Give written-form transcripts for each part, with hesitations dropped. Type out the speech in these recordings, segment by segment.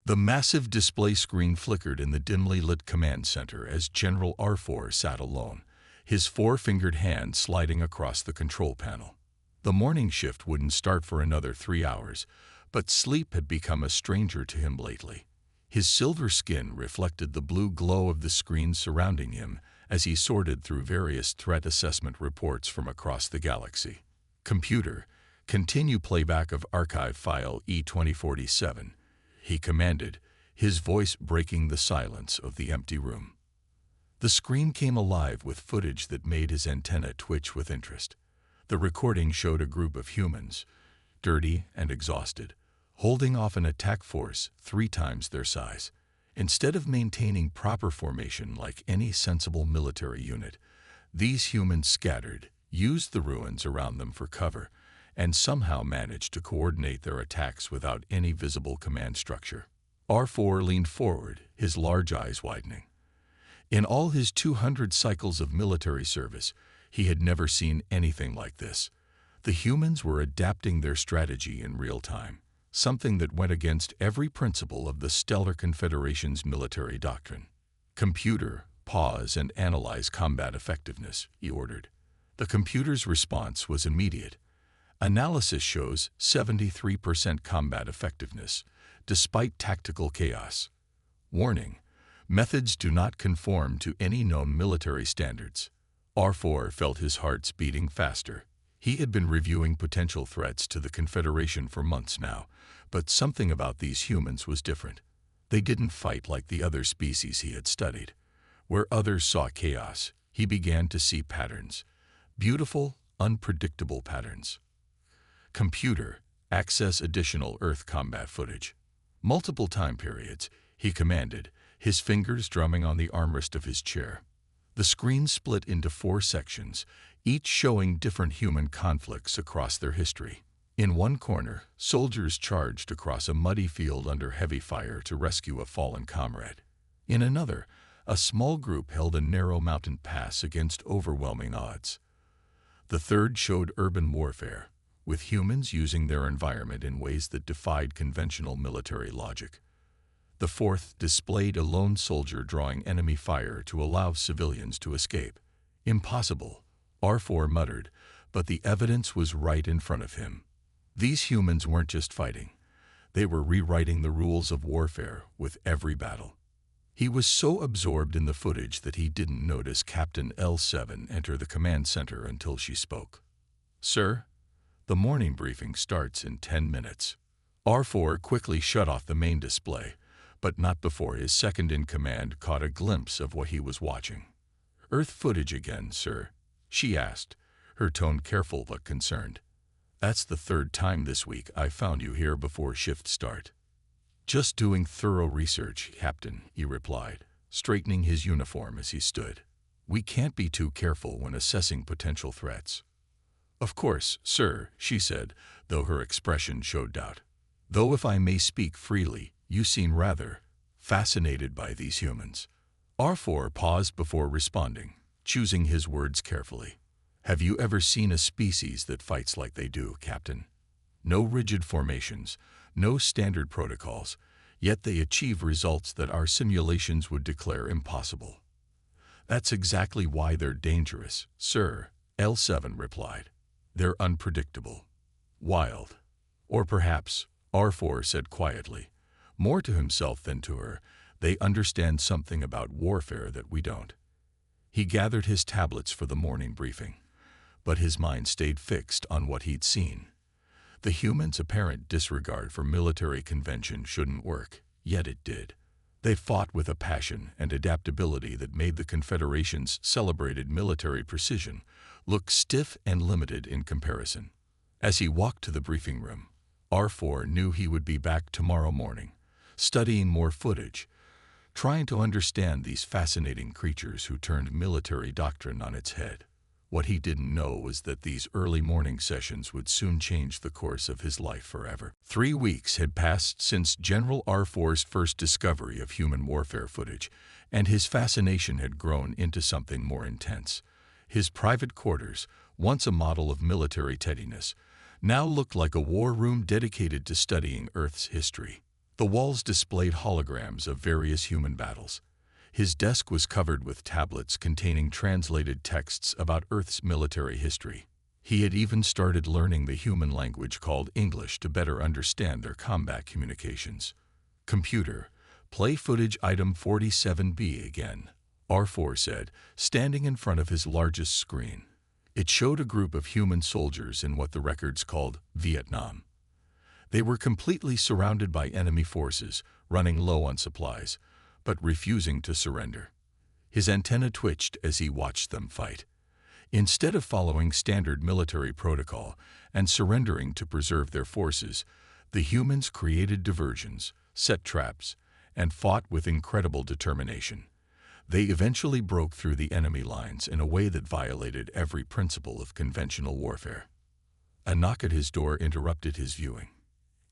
The massive display screen flickered in the dimly lit command center as General R4 sat alone, his four-fingered hand sliding across the control panel. The morning shift wouldn't start for another 3 hours, but sleep had become a stranger to him lately. His silver skin reflected the blue glow of the screen surrounding him as he sorted through various threat assessment reports from across the galaxy. "Computer, continue playback of archive file E2047, he commanded, his voice breaking the silence of the empty room. The screen came alive with footage that made his antenna twitch with interest. The recording showed a group of humans, dirty and exhausted, holding off an attack force 3 times their size. Instead of maintaining proper formation like any sensible military unit, these humans scattered, used the ruins around them for cover, and somehow managed to coordinate their attacks without any visible command structure. R4 leaned forward, his large eyes widening. In all his 200 cycles of military service, he had never seen anything like this. The humans were adapting their strategy in real time, something that went against every principle of the Stellar Confederation's military doctrine. "Computer, pause and analyze combat effectiveness," he ordered. The computer's response was immediate. Analysis shows 73% combat effectiveness, despite tactical chaos. Warning: methods do not conform to any known military standards. R4 felt his heart beating faster. He had been reviewing potential threats to the Confederation for months now, but something about these humans was different. They didn't fight like the other species he had studied. Where others saw chaos, he began to see patterns. Beautiful, unpredictable patterns. "Computer, access additional Earth combat footage." Multiple time periods, he commanded, his fingers drumming on the armrest of his chair. The screen split into 4 sections, each showing different human conflicts across their history. In one corner, soldiers charged across a muddy field under heavy fire to rescue a fallen comrade. In another, a small group held a narrow mountain pass against overwhelming odds. The third showed urban warfare, with humans using their environment in ways that defied conventional military logic. The fourth displayed a lone soldier drawing enemy fire to allow civilians to escape. "Impossible," R4 muttered, but the evidence was right in front of him. These humans weren't just fighting. They were rewriting the rules of warfare with every battle. He was so absorbed in the footage that he didn't notice Captain L7 enter the command center until she spoke. "Sir, the morning briefing starts in 10 minutes. R4 quickly shut off the main display, but not before his second-in-command caught a glimpse of what he was watching. "Earth footage again, sir?" she asked, her tone careful but concerned. "That's the 3rd time this week I found you here before shift start." "Just doing thorough research, Captain," he replied, straightening his uniform as he stood. "We can't be too careful when assessing potential threats." "Of course, sir," she said, though her expression showed doubt. "Though if I may speak freely, you seem rather fascinated by these humans." R4 paused before responding, choosing his words carefully. "Have you ever seen a species that fights like they do, Captain? No rigid formations, no standard protocols, yet they achieve results that our simulations would declare impossible." "That's exactly why they're dangerous, sir," L7 replied. "They're unpredictable, wild." "Or perhaps," R4 said quietly, more to himself than to her, "they understand something about warfare that we don't." He gathered his tablets for the morning briefing, but his mind stayed fixed on what he'd seen. The humans' apparent disregard for military convention shouldn't work, yet it did. They fought with a passion and adaptability that made the Confederation's celebrated military precision look stiff and limited in comparison. As he walked to the briefing room, R4 knew he would be back tomorrow morning, studying more footage, trying to understand these fascinating creatures who turned military doctrine on its head. What he didn't know was that these early morning sessions would soon change the course of his life forever. 3 weeks had passed since General R4's first discovery of human warfare footage, and his fascination had grown into something more intense. His private quarters, once a model of military tediness, now looked like a war room dedicated to studying Earth's history. The walls displayed holograms of various human battles. His desk was covered with tablets containing translated texts about Earth's military history. He had even started learning the human language called English to better understand their combat communications. Computer, play footage item 47B again, R4 said, standing in front of his largest screen. It showed a group of human soldiers in what the records called Vietnam. They were completely surrounded by enemy forces, running low on supplies, but refusing to surrender. His antenna twitched as he watched them fight. Instead of following standard military protocol and surrendering to preserve their forces, the humans created diversions, set traps, and fought with incredible determination. They eventually broke through the enemy lines in a way that violated every principle of conventional warfare. A knock at his door interrupted his viewing.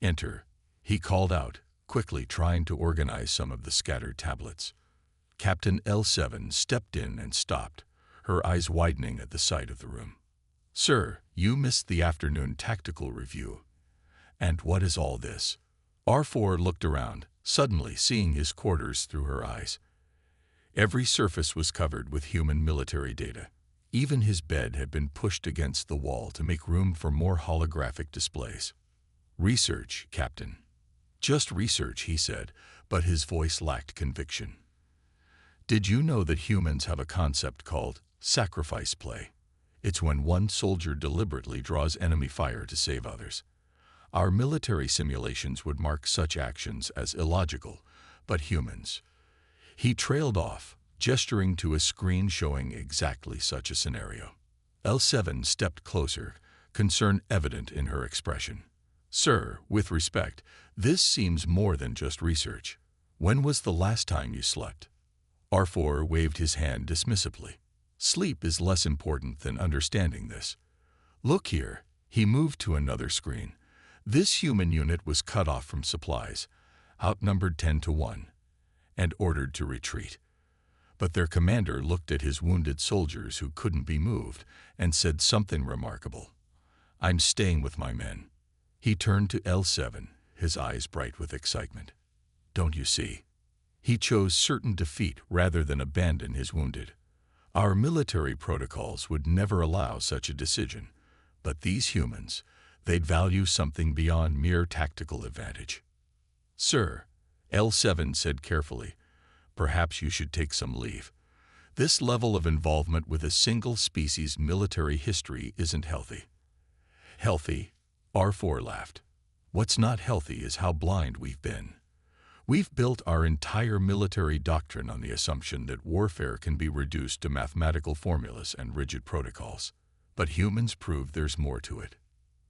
"Enter," he called out, quickly trying to organize some of the scattered tablets. Captain L7 stepped in and stopped, her eyes widening at the sight of the room. "Sir, you missed the afternoon tactical review. And what is all this?" R4 looked around, suddenly seeing his quarters through her eyes. Every surface was covered with human military data. Even his bed had been pushed against the wall to make room for more holographic displays. "Research, Captain." "Just research," he said, but his voice lacked conviction. "Did you know that humans have a concept called sacrifice play? It's when one soldier deliberately draws enemy fire to save others. Our military simulations would mark such actions as illogical, but humans." He trailed off, gesturing to a screen showing exactly such a scenario. L7 stepped closer, concern evident in her expression. "Sir, with respect, this seems more than just research. When was the last time you slept?" R4 waved his hand dismissively. "Sleep is less important than understanding this. Look here." He moved to another screen. This human unit was cut off from supplies, outnumbered 10-1, and ordered to retreat. But their commander looked at his wounded soldiers who couldn't be moved and said something remarkable. "I'm staying with my men." He turned to L7, his eyes bright with excitement. "Don't you see? He chose certain defeat rather than abandon his wounded. Our military protocols would never allow such a decision, but these humans, they'd value something beyond mere tactical advantage." "Sir," L7 said carefully, "perhaps you should take some leave. This level of involvement with a single species' military history isn't healthy." "Healthy?" R4 laughed. "What's not healthy is how blind we've been. We've built our entire military doctrine on the assumption that warfare can be reduced to mathematical formulas and rigid protocols. But humans prove there's more to it."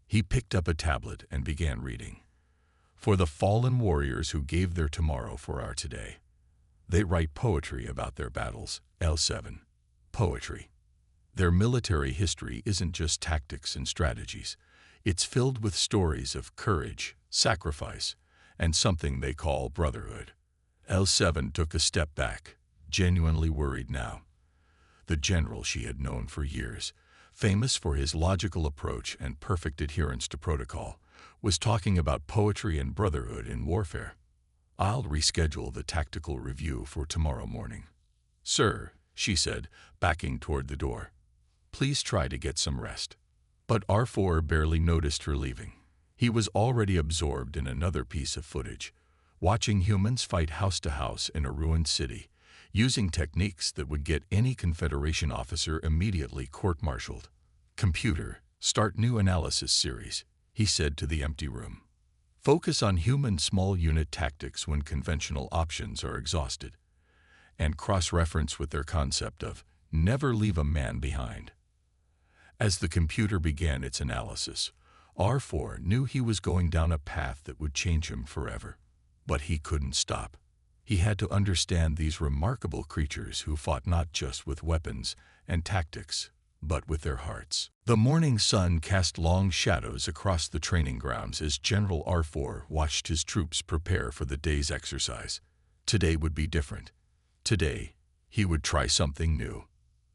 He picked up a tablet and began reading. "For the fallen warriors who gave their tomorrow for our today. They write poetry about their battles." L7. Poetry. Their military history isn't just tactics and strategies. It's filled with stories of courage, sacrifice, and something they call brotherhood. L7 took a step back, genuinely worried now. The general she had known for years, famous for his logical approach and perfect adherence to protocol, was talking about poetry and brotherhood in warfare. "I'll reschedule the tactical review for tomorrow morning." "Sir," she said, backing toward the door, "please try to get some rest." But R4 barely noticed her leaving. He was already absorbed in another piece of footage, watching humans fight house to house in a ruined city, using techniques that would get any Confederation officer immediately court-martialed. "Computer, start new analysis series," he said to the empty room. "Focus on human small unit tactics when conventional options are exhausted, and cross-reference with their concept of never leave a man behind." As the computer began its analysis, R4 knew he was going down a path that would change him forever. But he couldn't stop. He had to understand these remarkable creatures who fought not just with weapons and tactics, but with their hearts. The morning sun cast long shadows across the training grounds as General R4 watched his troops prepare for the day's exercise. Today would be different. Today, he would try something new.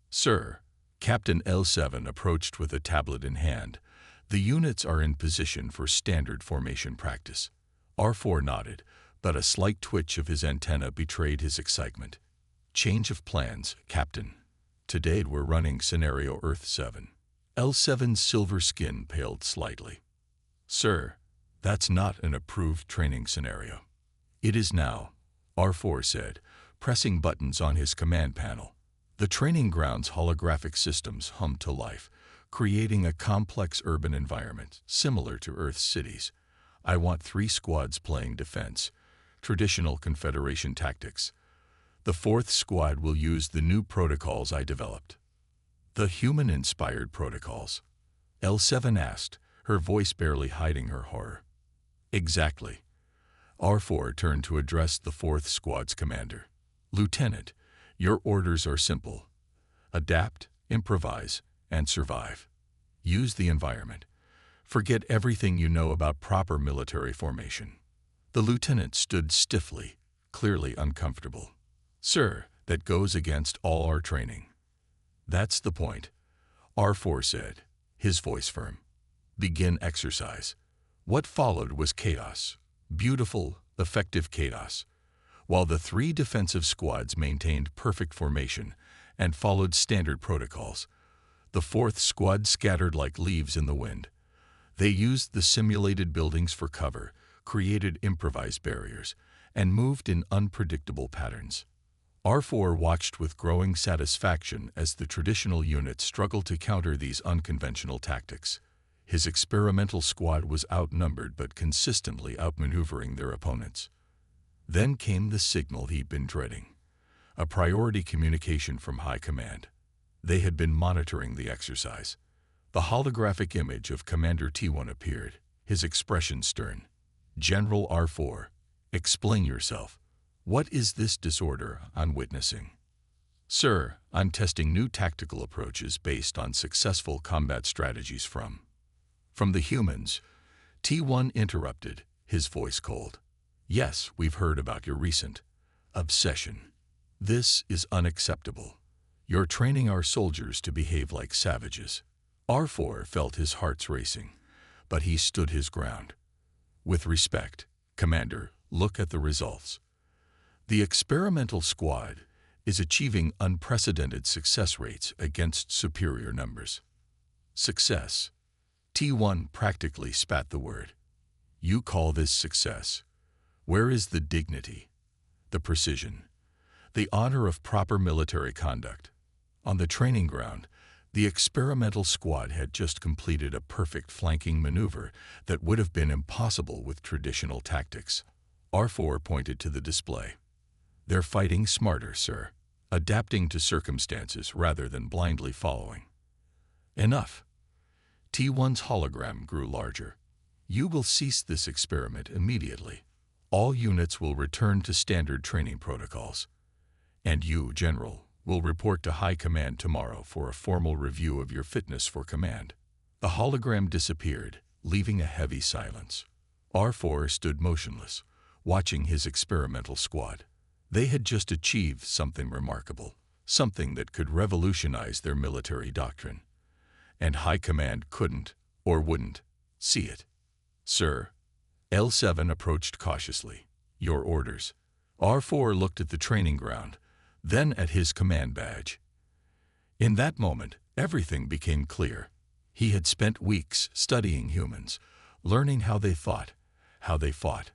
"Sir," Captain L7 approached with a tablet in hand, "the units are in position for standard formation practice." R4 nodded, but a slight twitch of his antenna betrayed his excitement. "Change of plans, Captain. Today we're running scenario Earth 7. L7's silver skin paled slightly. Sir, that's not an approved training scenario. It is now, R4 said, pressing buttons on his command panel. The training ground's holographic systems hummed to life, creating a complex urban environment similar to Earth's cities. I want 3 squads playing defense, traditional Confederation tactics. The 4th squad will use the new protocols I developed." "The human-inspired protocols?" L7 asked, her voice barely hiding her horror. "Exactly." R4 turned to address the 4th squad's commander. "Lieutenant, your orders are simple. Adapt, improvise, and survive. Use the environment. Forget everything you know about proper military formation." The lieutenant stood stiffly, clearly uncomfortable. "Sir, that goes against all our training." "That's the point," R4 said, his voice firm. "Begin exercise." What followed was chaos. Beautiful, effective chaos. While the 3 defensive squads maintained perfect formation and followed standard protocols, the 4th squad scattered like leaves in the wind. They used the simulated buildings for cover, created improvised barriers, and moved in unpredictable patterns. R4 watched with growing satisfaction as the traditional units struggled to counter these unconventional tactics. His experimental squad was outnumbered but consistently outmaneuvering their opponents. Then came the signal he'd been dreading. A priority communication from High Command. They had been monitoring the exercise. The holographic image of Commander T1 appeared, his expression stern. "General R4, explain yourself. What is this disorder I'm witnessing?" "Sir, I'm testing new tactical approaches based on successful combat strategies from the humans." T1 interrupted, his voice cold. "Yes, we've heard about your recent obsession. This is unacceptable. You're training our soldiers to behave like savages." R4 felt his heart racing, but he stood his ground. "With respect, Commander, look at the results. The experimental squad is achieving unprecedented success rates against superior numbers." "Success?" T1 practically spat the word. "You call this success? Where is the dignity, the precision, the honor of proper military conduct?" On the training ground, the experimental squad had just completed a perfect flanking maneuver that would have been impossible with traditional tactics. R4 pointed to the display. "They're fighting smarter, sir, adapting to circumstances rather than blindly following." "Enough." T1's hologram grew larger. "You will cease this experiment immediately. All units will return to standard training protocols. And you, General, will report to High Command tomorrow for a formal review of your fitness for command." The hologram disappeared, leaving a heavy silence. R4 stood motionless, watching his experimental squad. They had just achieved something remarkable, something that could revolutionize their military doctrine. And High Command couldn't, or wouldn't, see it. "Sir," L7 approached cautiously. "Your orders." R4 looked at the training ground, then at his command badge. In that moment, everything became clear. He had spent weeks studying humans, learning how they thought, how they fought,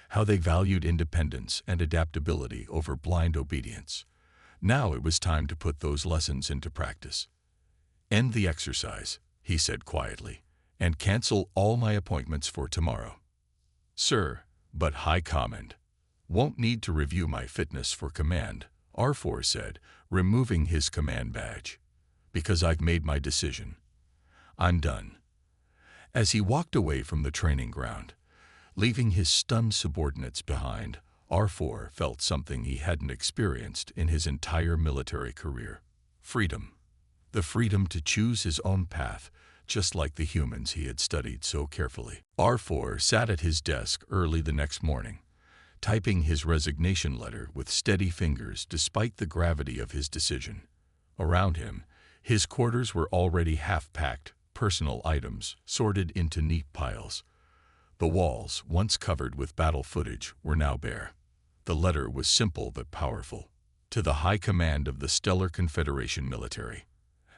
how they valued independence and adaptability over blind obedience. Now it was time to put those lessons into practice. "End the exercise," he said quietly, "and cancel all my appointments for tomorrow." "Sir, but High Command won't need to review my fitness for command," R4 said, removing his command badge. "Because I've made my decision. I'm done." As he walked away from the training ground, leaving his stunned subordinates behind, R4 felt something he hadn't experienced in his entire military career. Freedom. The freedom to choose his own path, just like the humans he had studied so carefully. R4 sat at his desk early the next morning, typing his resignation letter with steady fingers despite the gravity of his decision. Around him, his quarters were already half-packed, personal items sorted into neat piles. The walls, once covered with battle footage, were now bare. The letter was simple but powerful. To the High Command of the Stellar Confederation Military.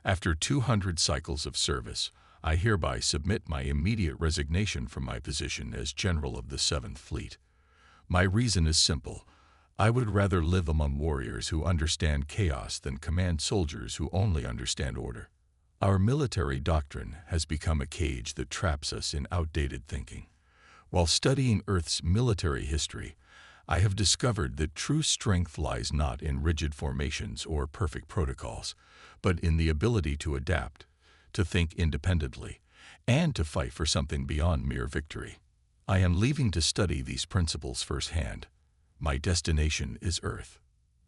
After 200 cycles of service, I hereby submit my immediate resignation from my position as General of the 7th Fleet. My reason is simple. I would rather live among warriors who understand chaos than command soldiers who only understand order. Our military doctrine has become a cage that traps us in outdated thinking. While studying Earth's military history, I have discovered that true strength lies not in rigid formations or perfect protocols, but in the ability to adapt, to think independently, and to fight for something beyond mere victory. I am leaving to study these principles firsthand. My destination is Earth.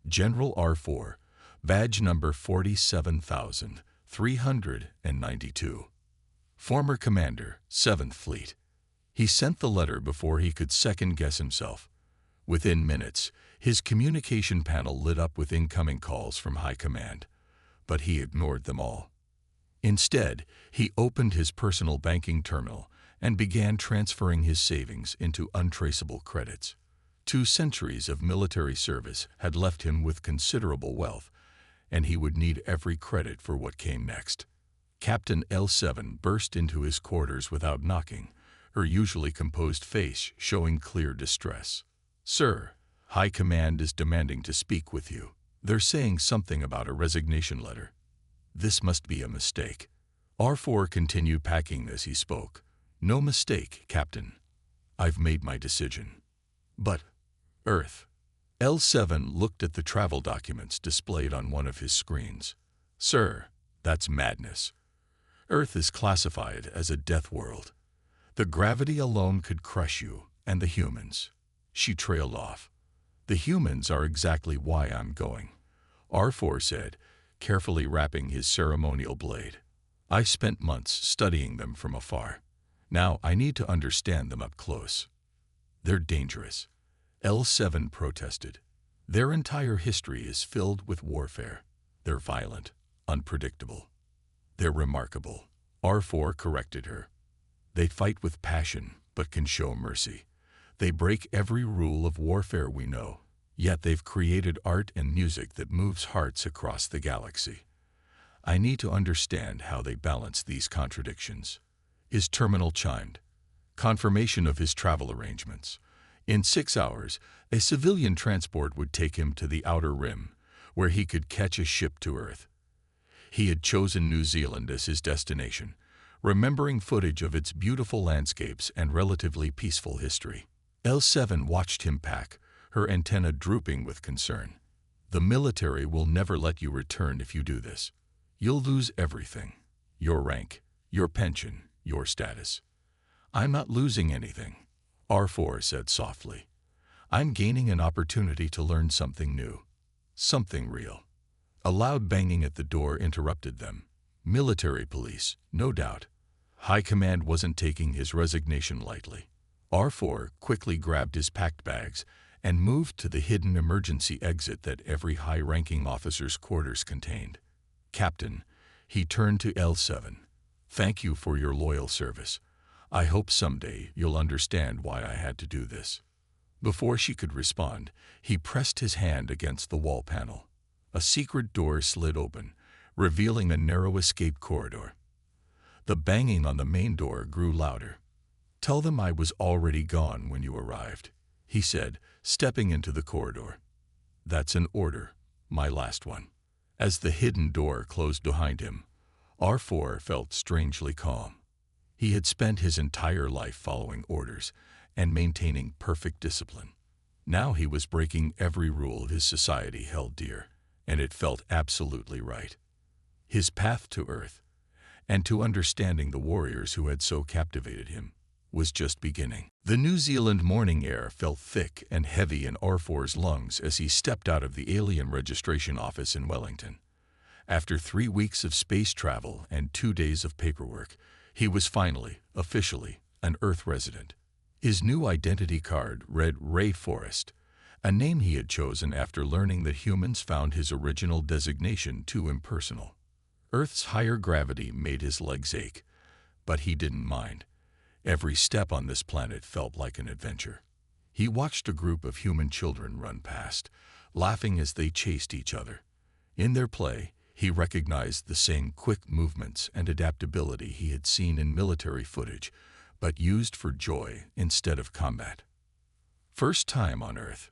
General R4, badge number 47,392. Former Commander, 7th Fleet. He sent the letter before he could second-guess himself. Within minutes, his communication panel lit up with incoming calls from High Command, but he ignored them all. Instead, he opened his personal banking terminal and began transferring his savings into untraceable credits. 2 centuries of military service had left him with considerable wealth, and he would need every credit for what came next. Captain L7 burst into his quarters without knocking, her usually composed face showing clear distress. "Sir, High Command is demanding to speak with you. They're saying something about a resignation letter." This must be a mistake. R4 continued packing as he spoke. "No mistake, Captain. I've made my decision." "But, Earth." L7 looked at the travel documents displayed on one of his screens. "Sir, that's madness. Earth is classified as a death world. The gravity alone could crush you and the humans." She trailed off. "The humans are exactly why I'm going," R4 said, carefully wrapping his ceremonial blade. "I spent months studying them from afar. Now I need to understand them up close." "They're dangerous," L7 protested. "Their entire history is filled with warfare. They're violent, unpredictable. They're remarkable," R4 corrected her. "They fight with passion, but can show mercy. They break every rule of warfare we know, yet they've created art and music that moves hearts across the galaxy. I need to understand how they balance these contradictions." His terminal chimed. Confirmation of his travel arrangements. In 6 hours, a civilian transport would take him to the Outer Rim, where he could catch a ship to Earth. He had chosen New Zealand as his destination, remembering footage of its beautiful landscapes and relatively peaceful history. L7 watched him pack, her antenna drooping with concern. "The military will never let you return if you do this. You'll lose everything. Your rank, your pension, your status." "I'm not losing anything," R4 said softly. "I'm gaining an opportunity to learn something new. Something real." A loud banging at the door interrupted them. Military police, no doubt. High Command wasn't taking his resignation lightly. R4 quickly grabbed his packed bags and moved to the hidden emergency exit that every high-ranking officer's quarters contained. "Captain," he turned to L7, "thank you for your loyal service. I hope someday you'll understand why I had to do this." Before she could respond, he pressed his hand against the wall panel. A secret door slid open, revealing a narrow escape corridor. The banging on the main door grew louder. "Tell them I was already gone when you arrived," he said, stepping into the corridor. "That's an order, my last one." As the hidden door closed behind him, R4 felt strangely calm. He had spent his entire life following orders and maintaining perfect discipline. Now he was breaking every rule his society held dear, and it felt absolutely right. His path to Earth, and to understanding the warriors who had so captivated him, was just beginning. The New Zealand morning air felt thick and heavy in R4's lungs as he stepped out of the alien registration office in Wellington. After 3 weeks of space travel and 2 days of paperwork, he was finally, officially, an Earth resident. His new identity card read Ray Forrest, a name he had chosen after learning that humans found his original designation too impersonal. Earth's higher gravity made his legs ache, but he didn't mind. Every step on this planet felt like an adventure. He watched a group of human children run past, laughing as they chased each other. In their play, he recognized the same quick movements and adaptability he had seen in military footage, but used for joy instead of combat. "First time on Earth?"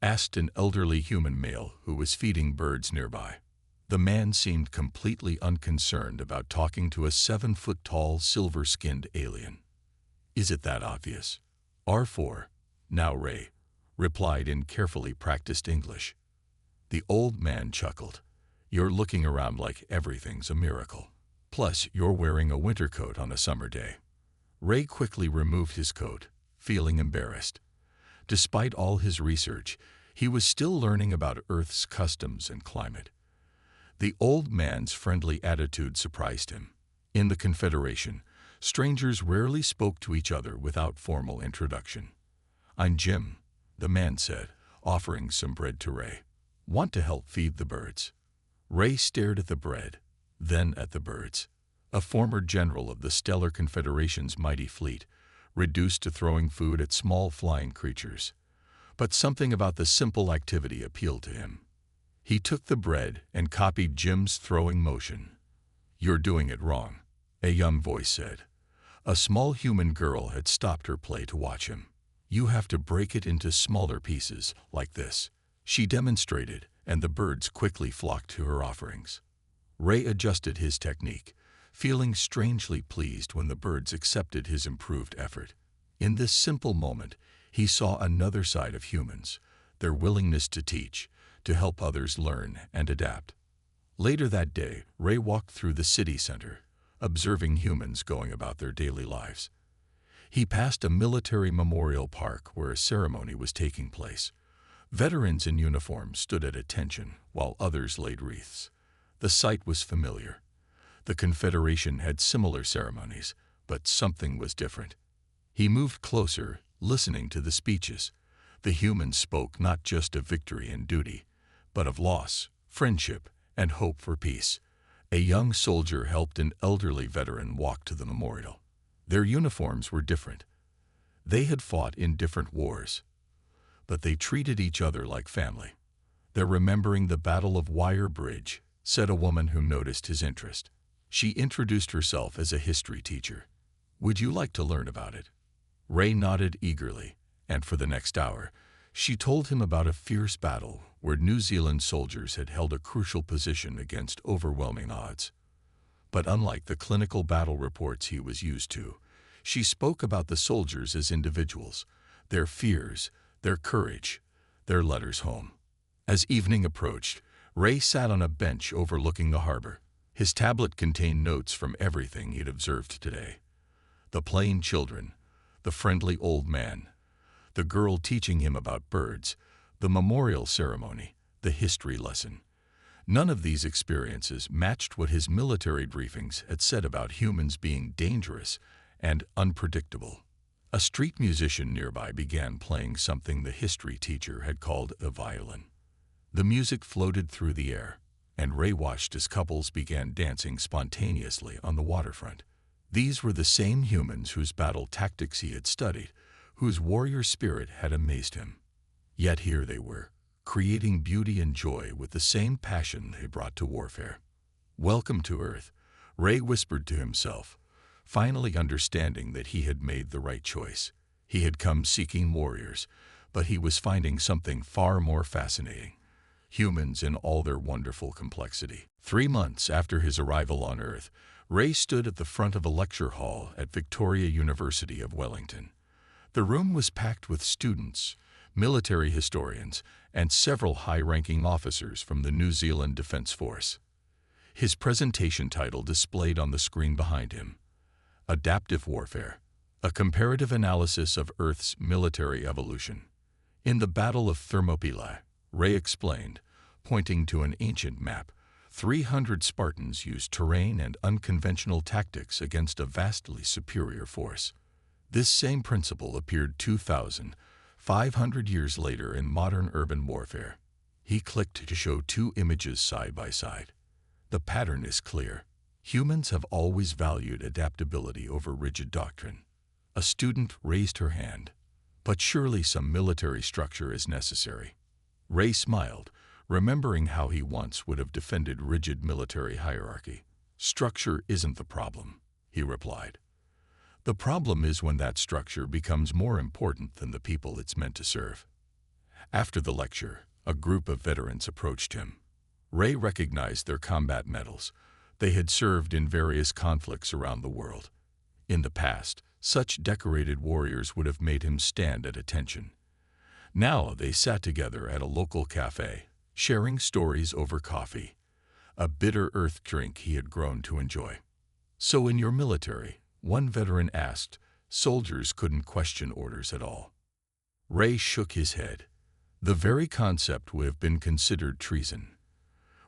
asked an elderly human male who was feeding birds nearby. The man seemed completely unconcerned about talking to a 7-foot-tall, silver-skinned alien. "Is it that obvious?" "R4, now Ray," replied in carefully practiced English. The old man chuckled. "You're looking around like everything's a miracle. Plus, you're wearing a winter coat on a summer day." Ray quickly removed his coat, feeling embarrassed. Despite all his research, he was still learning about Earth's customs and climate. The old man's friendly attitude surprised him. In the Confederation, strangers rarely spoke to each other without formal introduction. "I'm Jim," the man said, offering some bread to Ray. "Want to help feed the birds?" Ray stared at the bread, then at the birds. A former general of the Stellar Confederation's mighty fleet, reduced to throwing food at small flying creatures. But something about the simple activity appealed to him. He took the bread and copied Jim's throwing motion. "You're doing it wrong," a young voice said. A small human girl had stopped her play to watch him. "You have to break it into smaller pieces, like this." She demonstrated, and the birds quickly flocked to her offerings. Ray adjusted his technique, feeling strangely pleased when the birds accepted his improved effort. In this simple moment, he saw another side of humans, their willingness to teach, to help others learn and adapt. Later that day, Ray walked through the city center, observing humans going about their daily lives. He passed a military memorial park where a ceremony was taking place. Veterans in uniform stood at attention while others laid wreaths. The sight was familiar. The Confederation had similar ceremonies, but something was different. He moved closer, listening to the speeches. The humans spoke not just of victory and duty, but of loss, friendship, and hope for peace. A young soldier helped an elderly veteran walk to the memorial. Their uniforms were different. They had fought in different wars, but they treated each other like family. "They're remembering the Battle of Wire Bridge," said a woman who noticed his interest. She introduced herself as a history teacher. "Would you like to learn about it?" Ray nodded eagerly, and for the next hour, she told him about a fierce battle where New Zealand soldiers had held a crucial position against overwhelming odds. But unlike the clinical battle reports he was used to, she spoke about the soldiers as individuals, their fears, their courage, their letters home. As evening approached, Ray sat on a bench overlooking the harbor. His tablet contained notes from everything he'd observed today. The playing children, the friendly old man, the girl teaching him about birds, the memorial ceremony, the history lesson. None of these experiences matched what his military briefings had said about humans being dangerous and unpredictable. A street musician nearby began playing something the history teacher had called a violin. The music floated through the air, and Ray watched as couples began dancing spontaneously on the waterfront. These were the same humans whose battle tactics he had studied, whose warrior spirit had amazed him. Yet here they were, creating beauty and joy with the same passion they brought to warfare. "Welcome to Earth," Ray whispered to himself, finally understanding that he had made the right choice. He had come seeking warriors, but he was finding something far more fascinating: humans in all their wonderful complexity. 3 months after his arrival on Earth, Ray stood at the front of a lecture hall at Victoria University of Wellington. The room was packed with students, military historians, and several high-ranking officers from the New Zealand Defence Force. His presentation title displayed on the screen behind him: Adaptive Warfare, a comparative analysis of Earth's military evolution. In the Battle of Thermopylae, Ray explained, pointing to an ancient map, 300 Spartans used terrain and unconventional tactics against a vastly superior force. This same principle appeared 2,500 years later in modern urban warfare. He clicked to show 2 images side by side. The pattern is clear. Humans have always valued adaptability over rigid doctrine. A student raised her hand. But surely some military structure is necessary. Ray smiled, remembering how he once would have defended rigid military hierarchy. Structure isn't the problem, he replied. The problem is when that structure becomes more important than the people it's meant to serve. After the lecture, a group of veterans approached him. Ray recognized their combat medals. They had served in various conflicts around the world. In the past, such decorated warriors would have made him stand at attention. Now they sat together at a local cafe, sharing stories over coffee, a bitter earth drink he had grown to enjoy. "So in your military," one veteran asked, "soldiers couldn't question orders at all?" Ray shook his head. "The very concept would have been considered treason.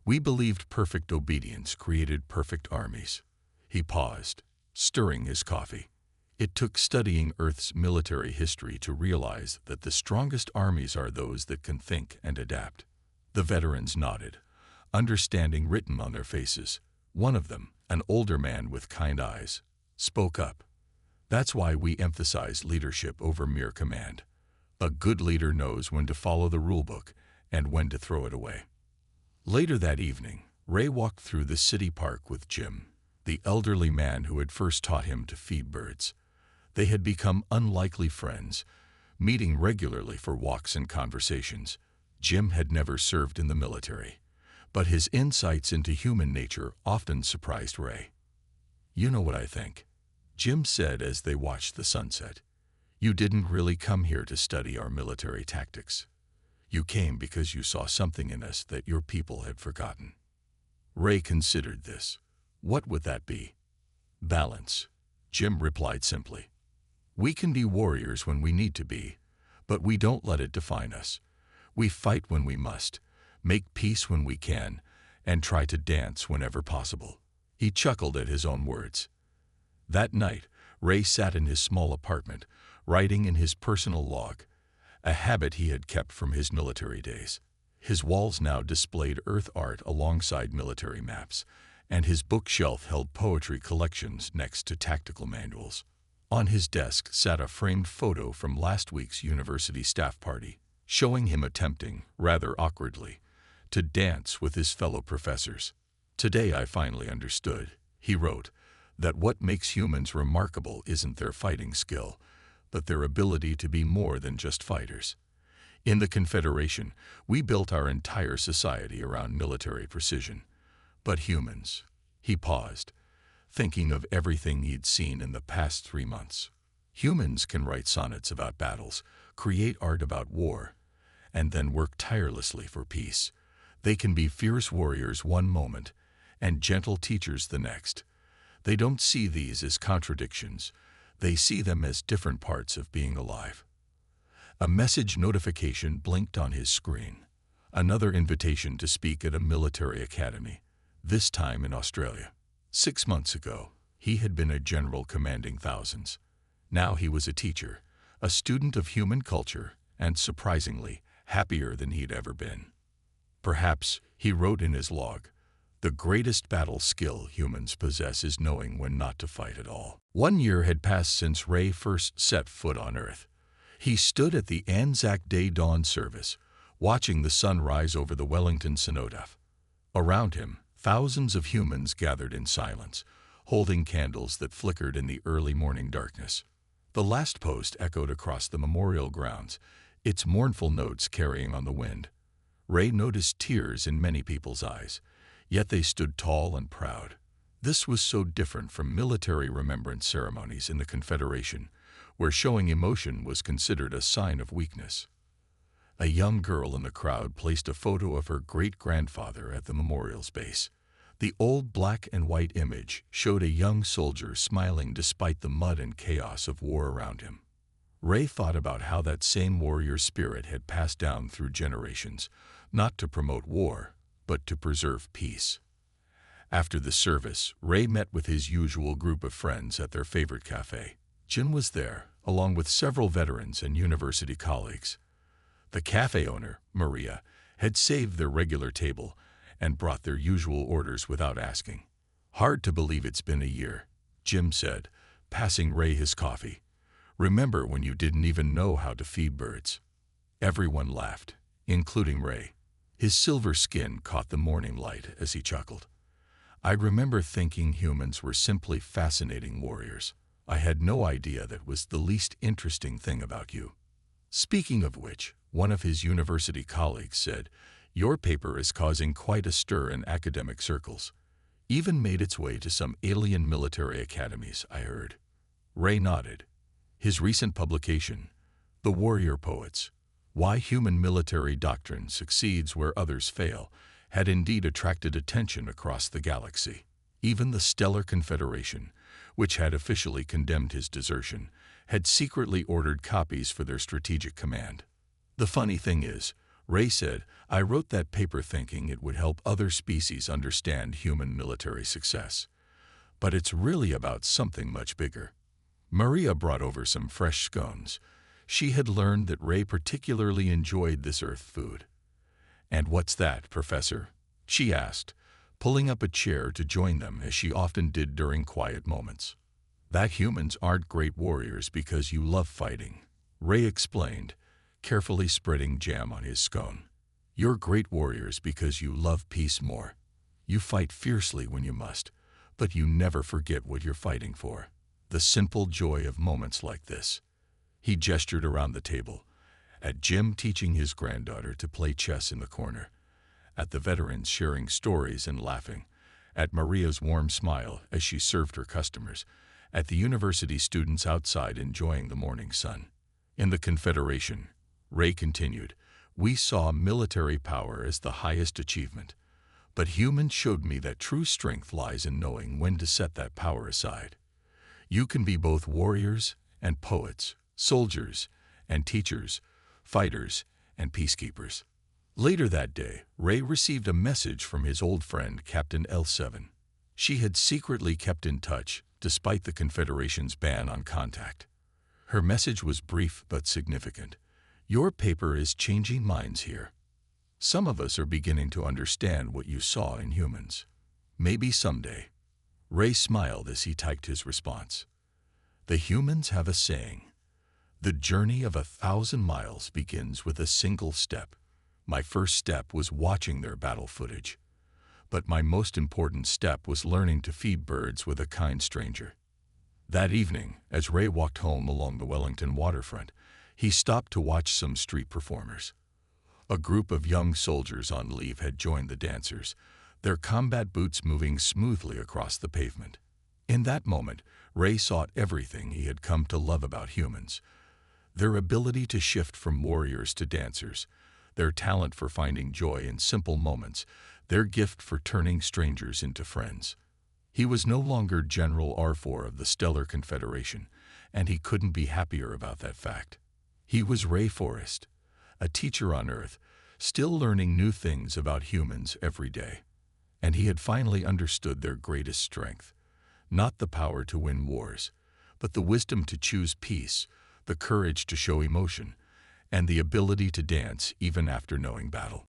We believed perfect obedience created perfect armies." He paused, stirring his coffee. It took studying Earth's military history to realize that the strongest armies are those that can think and adapt. The veterans nodded, understanding written on their faces. One of them, an older man with kind eyes, spoke up. "That's why we emphasize leadership over mere command. A good leader knows when to follow the rulebook and when to throw it away." Later that evening, Ray walked through the city park with Jim, the elderly man who had first taught him to feed birds. They had become unlikely friends, meeting regularly for walks and conversations. Jim had never served in the military, but his insights into human nature often surprised Ray. "You know what I think," Jim said as they watched the sunset. "You didn't really come here to study our military tactics. You came because you saw something in us that your people had forgotten." Ray considered this. What would that be? "Balance," Jim replied simply. "We can be warriors when we need to be, but we don't let it define us. We fight when we must, make peace when we can, and try to dance whenever possible." He chuckled at his own words. That night, Ray sat in his small apartment, writing in his personal log, a habit he had kept from his military days. His walls now displayed Earth art alongside military maps, and his bookshelf held poetry collections next to tactical manuals. On his desk sat a framed photo from last week's university staff party, showing him attempting, rather awkwardly, to dance with his fellow professors. "Today I finally understood," he wrote, "that what makes humans remarkable isn't their fighting skill, but their ability to be more than just fighters. In the Confederation, we built our entire society around military precision. But humans..." He paused, thinking of everything he'd seen in the past 3 months. Humans can write sonnets about battles, create art about war, and then work tirelessly for peace. They can be fierce warriors one moment and gentle teachers the next. They don't see these as contradictions. They see them as different parts of being alive. A message notification blinked on his screen. Another invitation to speak at a military academy, this time in Australia. 6 months ago, he had been a general commanding thousands. Now he was a teacher, a student of human culture, and surprisingly, happier than he'd ever been. Perhaps, he wrote in his log, the greatest battle skill humans possess is knowing when not to fight at all. 1 year had passed since Ray first set foot on Earth. He stood at the Anzac Day dawn service, watching the sun rise over the Wellington cenotaph. Around him, thousands of humans gathered in silence, holding candles that flickered in the early morning darkness. The last post echoed across the memorial grounds, its mournful notes carrying on the wind. Ray noticed tears in many people's eyes, yet they stood tall and proud. This was so different from military remembrance ceremonies in the Confederation, where showing emotion was considered a sign of weakness. A young girl in the crowd placed a photo of her great-grandfather at the memorial's base. The old black and white image showed a young soldier smiling despite the mud and chaos of war around him. Ray thought about how that same warrior spirit had passed down through generations, not to promote war, but to preserve peace. After the service, Ray met with his usual group of friends at their favorite cafe. Jim was there, along with several veterans and university colleagues. The cafe owner, Maria, had saved their regular table and brought their usual orders without asking. "Hard to believe it's been a year," Jim said, passing Ray his coffee. Remember when you didn't even know how to feed birds? Everyone laughed, including Ray. His silver skin caught the morning light as he chuckled. I remember thinking humans were simply fascinating warriors. I had no idea that was the least interesting thing about you. Speaking of which, one of his university colleagues said, "Your paper is causing quite a stir in academic circles. Even made its way to some alien military academies, I heard." Ray nodded. His recent publication, The Warrior Poets, Why Human Military Doctrine Succeeds Where Others Fail, had indeed attracted attention across the galaxy. Even the Stellar Confederation, which had officially condemned his desertion, had secretly ordered copies for their strategic command. The funny thing is, Ray said, I wrote that paper thinking it would help other species understand human military success. But it's really about something much bigger. Maria brought over some fresh scones. She had learned that Ray particularly enjoyed this earth food. "And what's that, Professor?" she asked, pulling up a chair to join them as she often did during quiet moments. "That humans aren't great warriors because you love fighting," Ray explained, carefully spreading jam on his scone. "You're great warriors because you love peace more. You fight fiercely when you must, but you never forget what you're fighting for. The simple joy of moments like this." He gestured around the table, at Jim teaching his granddaughter to play chess in the corner, at the veterans sharing stories and laughing, at Maria's warm smile as she served her customers, at the university students outside enjoying the morning sun. In the Confederation, Ray continued, "We saw military power as the highest achievement, but humans showed me that true strength lies in knowing when to set that power aside. You can be both warriors and poets, soldiers and teachers, fighters and peacekeepers." Later that day, Ray received a message from his old friend Captain L7. She had secretly kept in touch, despite the Confederation's ban on contact. Her message was brief but significant. "Your paper is changing minds here. Some of us are beginning to understand what you saw in humans. Maybe someday." Ray smiled as he typed his response. "The humans have a saying. The journey of 1,000 miles begins with a single step. My first step was watching their battle footage. But my most important step was learning to feed birds with a kind stranger." That evening, as Ray walked home along the Wellington waterfront, he stopped to watch some street performers. A group of young soldiers on leave had joined the dancers, their combat boots moving smoothly across the pavement. In that moment, Ray saw everything he had come to love about humans: their ability to shift from warriors to dancers, their talent for finding joy in simple moments, their gift for turning strangers into friends. He was no longer General R4 of the Stellar Confederation, and he couldn't be happier about that fact. He was Ray Forrest, a teacher on Earth, still learning new things about humans every day. And he had finally understood their greatest strength: not the power to win wars, but the wisdom to choose peace, the courage to show emotion, and the ability to dance even after knowing battle.